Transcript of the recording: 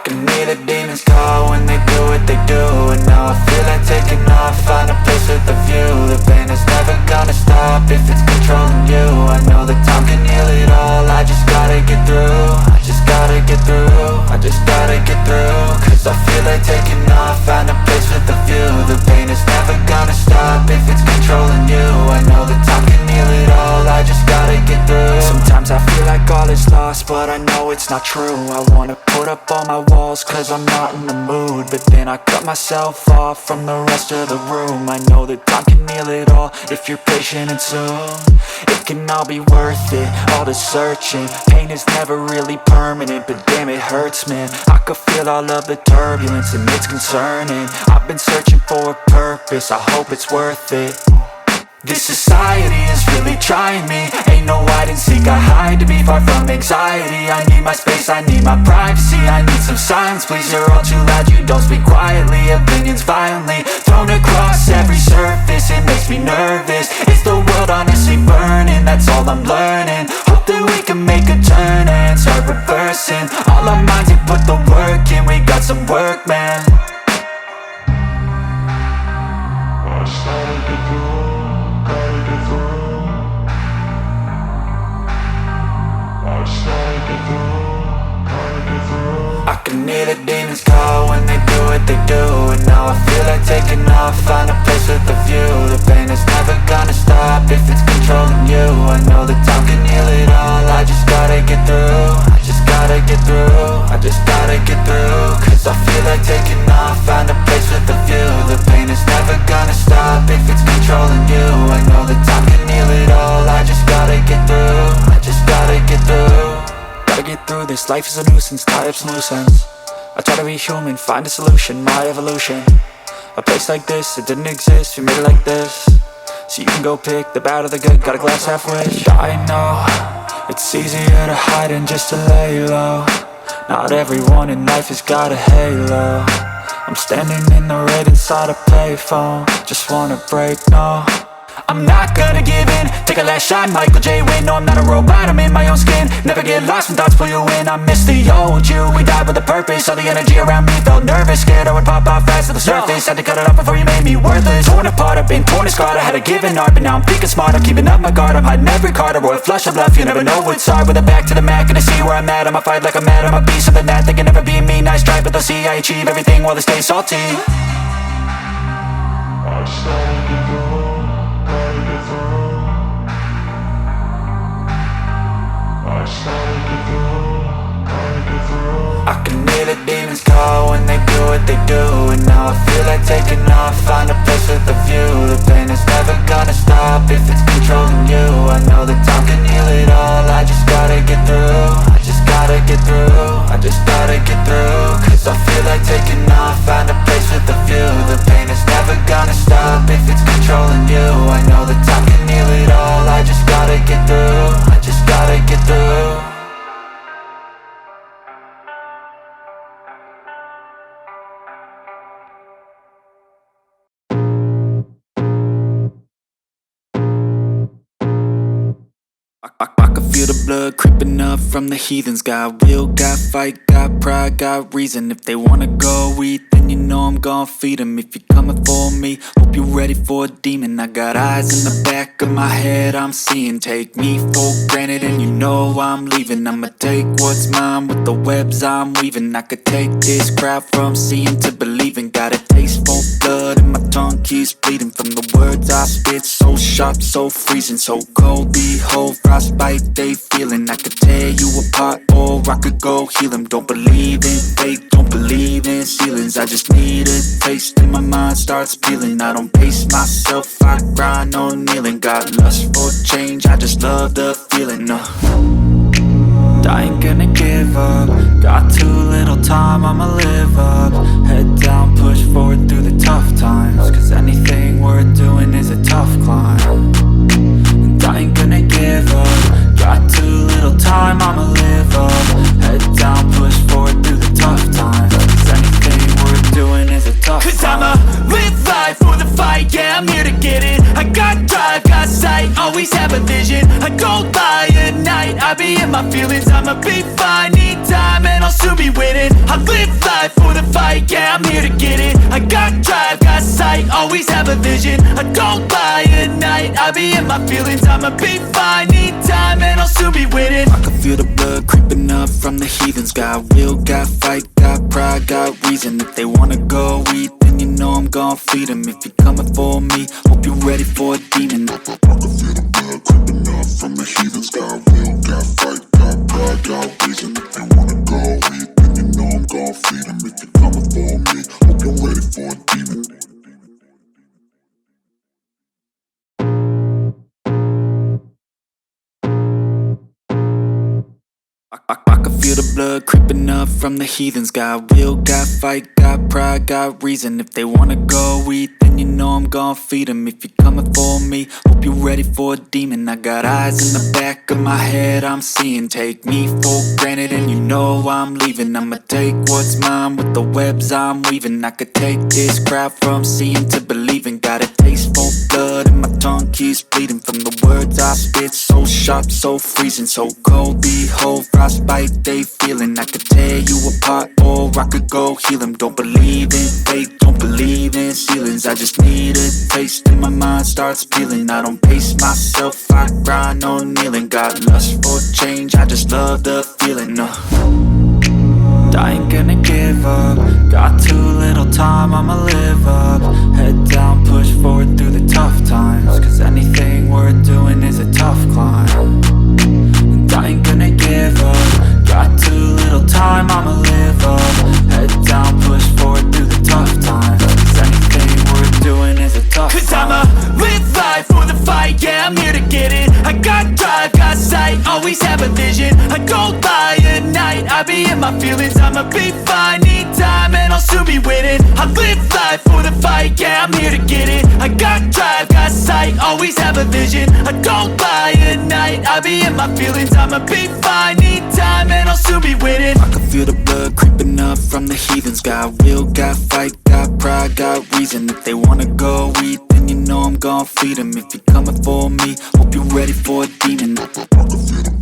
can hear the demons call when they do what they do. And now I feel like taking off, find a place with a view. The pain is never gonna stop if it's controlling you. I know that time can heal it all, I just gotta get through. I just gotta get through, I just gotta get through. Cause I feel like taking off, find a place with a view. The pain is never gonna stop if it's controlling you. I know that time can heal it all, I just gotta get through. Sometimes I feel like all is lost, but I know it's not true. I wanna put up all my walls cause I'm not in the mood, but then I cut myself off from the rest of the room. I know that time can heal it all if you're patient and soon. It can all be worth it, all the searching. Pain is never really permanent, but damn it hurts, man. I could feel all of the turbulence and it's concerning. I've been searching for a purpose, I hope it's worth it. This society is really trying me. Ain't no hide and seek, I hide to be far from anxiety. I need my space, I need my privacy. I need some silence, please, you're all too loud. You don't speak quietly, opinions violently thrown across every surface. It makes me nervous, it's the world honestly burning. That's all I'm learning, hope that we can make a turn and start reversing. All our minds and put the work in, we got some work, man. I started to do. I can hear the demons call when they do what they do. And now I feel like taking off, find a place with a view. The pain is never gonna stop if it's controlling you. I know that time can heal it all, I just gotta get through. I just gotta get through, I just gotta get through. Cause I feel like taking off, find a place with a view. The pain is never gonna stop if it's controlling you. I know that time can heal it all, I just gotta get through. I just gotta get through. Gotta get through this, life is a nuisance, tie up some loose ends. I try to be human, find a solution, my evolution. A place like this, it didn't exist, we made it like this. So you can go pick the bad or the good, got a glass halfway. I know, it's easier to hide than just to lay low. Not everyone in life has got a halo. I'm standing in the red inside a payphone, just wanna break, no. I'm not gonna give in, take a last shot, Michael J. Win. No, I'm not a robot, I'm in my own skin. Never get lost when thoughts pull you in. I miss the old you, we died with a purpose. All the energy around me felt nervous, scared I would pop off fast to the surface. Had to cut it off before you made me worthless. Torn apart, I've been torn and scarred. I had a given art, but now I'm thinking smart. I'm keeping up my guard, I'm hiding every card. A royal flush of love, you never know what's hard. With a back to the mat, gonna see where I'm at. I'ma fight like I'm mad, I'ma be something that they can never be me. Nice try, but they'll see I achieve everything while they stay salty. I started to go. I can hear the demons call when they do what they do. And now I feel like taking off, find a place with a view. The pain is never gonna stop if it's controlling you. I know that time can heal it all, I just gotta get through. I just gotta get through, I just gotta get through. Cause I feel like taking off, find a place with a view. The pain is never gonna stop if it's controlling you. I know that time can heal it all, I just gotta get through. I just gotta get through. I can feel the blood creeping up from the heathens. Got will, got fight, got pride, got reason. If they wanna go eat, then you know I'm gon' feed them. If you're coming for me, hope you're ready for a demon. I got eyes in the back of my head, I'm seeing. Take me for granted and you know I'm leaving. I'ma take what's mine with the webs I'm weaving. I could take this crowd from seeing to believing. Got a taste for blood and my tongue keeps bleeding. From the words I spit, so sharp, so freezing. So cold, behold, frostbite they feeling. I could tear you apart or I could go heal them. Don't believe in fate, don't believe in ceilings. I just need a taste and my mind starts peeling. I don't pace myself, I grind on kneeling. Got lust for change, I just love the feeling. I ain't gonna give up. Got too little time, I'ma live up. Head down, push forward through the tough times. Cause anything worth doing is a tough climb. And I ain't gonna give up. Got too little time, I'ma live up. Head down, push forward through the tough times. Cause anything worth doing is a tough climb. Cause I'ma live life for the fight, yeah, I'm here to get it. I got drive, got sight, always have a vision. I go by at night, I be in my feelings. I'ma be fine, need time and I'll I'll soon be winning. I live life for the fight, yeah, I'm here to get it. I got drive, got sight, always have a vision. I don't lie at night, I be in my feelings. I'ma be fine, need time, and I'll soon be winning. I can feel the blood creeping up from the heathens. Got will, got fight, got pride, got reason. If they wanna go eat, then you know I'm gon' feed them. If you're coming for me, hope you're ready for a demon. I can feel the blood creeping up from the heathens. Got will, got fight, got pride, got reason. If they wanna go eat, then you know I'm gon' feed them. If you're coming for me, hope you're ready for a demon. I can feel the blood creeping up from the heathens. Got will, got fight, got pride, got reason. If they wanna go eat, then you know I'm gon' feed them. If you're coming for me, hope you're ready for a demon. I got eyes in the back of my head, I'm seeing. Take me for granted and you know I'm leaving. I'ma take what's mine with the webs I'm weaving. I could take this crowd from seeing to believing. Got a taste for blood and my tongue keeps bleeding. From the words I spit, so sharp, so freezing. So cold, behold, frostbite they feeling. I could tear you apart or I could go heal them. Don't believe in fate, don't believe in ceilings. I just need a taste and my mind starts peeling. I don't pace myself, I grind on kneeling. Got lust for change, I just love the feeling. I ain't gonna give up. Got too little time, I'ma live up. Head down, push forward through the tough times. Cause anything worth doing is a tough climb. And I ain't gonna give up. Got too little time, I'ma live up. Head down, push forward through the tough times. Cause anything worth doing is a tough climb. Cause I'ma live life for the fight, yeah, I'm here to get it. I got drive, got sight, always have a vision. I don't lie at night, I be in my feelings. I'ma be fine, need time, and I'll soon be winning. I live life for the fight, yeah, I'm here to get it. I got drive, got sight, always have a vision. I don't lie at night, I be in my feelings. I'ma be fine, need time, and I'll soon be winning. I can feel the blood creeping up from the heathens. Got will, got fight, got pride, got reason. If they wanna go eat, then you know I'm gon' feed them. If you're coming for me, hope you're ready for a demon. I can feel the